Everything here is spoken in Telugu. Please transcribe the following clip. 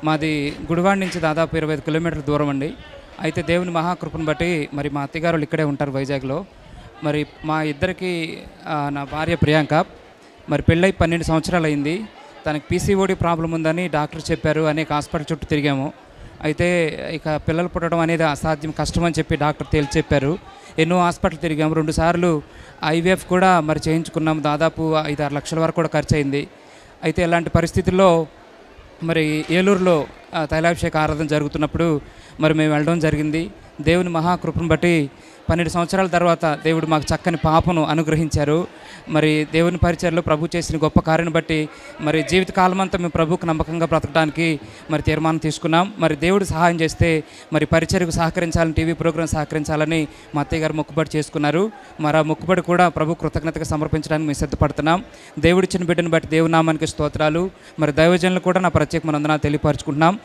మాది గుడివాడ నుంచి దాదాపు 25 కిలోమీటర్ల దూరం అండి. అయితే దేవుని మహాకృపను బట్టి మరి మా అత్తగారు వాళ్ళు ఇక్కడే ఉంటారు వైజాగ్‌లో. మరి మా ఇద్దరికి నా భార్య ప్రియాంక మరి పెళ్ళై 12 సంవత్సరాలయింది. తనకి పీసీఓడీ ప్రాబ్లమ్ ఉందని డాక్టర్ చెప్పారు. అనేక హాస్పిటల్ చుట్టూ తిరిగాము. అయితే ఇక పిల్లలు పుట్టడం అనేది అసాధ్యం, కష్టం అని చెప్పి డాక్టర్ తేల్చి చెప్పారు. ఎన్నో హాస్పిటల్ తిరిగాము. 2 సార్లు ఐవీఎఫ్ కూడా మరి చేయించుకున్నాము. దాదాపు 5-6 లక్షల వరకు కూడా ఖర్చయింది. అయితే ఇలాంటి పరిస్థితుల్లో మరి ఏలూరులో తైలాభిషేక ఆరాధన జరుగుతున్నప్పుడు మరి మేము వెళ్ళడం జరిగింది. దేవుని మహాకృపను బట్టి 12 సంవత్సరాల తర్వాత దేవుడు మాకు చక్కని పాపను అనుగ్రహించారు. మరి దేవుని పరిచర్యలో ప్రభు చేసిన గొప్ప కార్యాన్ని బట్టి మరి జీవితకాలం అంతా మేము ప్రభువుకు నమ్మకంగా బ్రతకడానికి మరి తీర్మానం తీసుకున్నాం. మరి దేవుడు సహాయం చేస్తే మరి పరిచర్యకు సహకరించాలని, టీవీ ప్రోగ్రాం సహకరించాలని మా అత్తయ్య గారు మొక్కుబడి చేసుకున్నారు. మరి ఆ మొక్కుబడి కూడా ప్రభు కృతజ్ఞతగా సమర్పించడానికి మేము సిద్ధపడుతున్నాం. దేవుడిచ్చిన బిడ్డను బట్టి దేవునామానికి స్తోత్రాలు. మరి దైవజనులు కూడా నా ప్రత్యేకమైన వందనాలు తెలియపరచుకుంటున్నాం.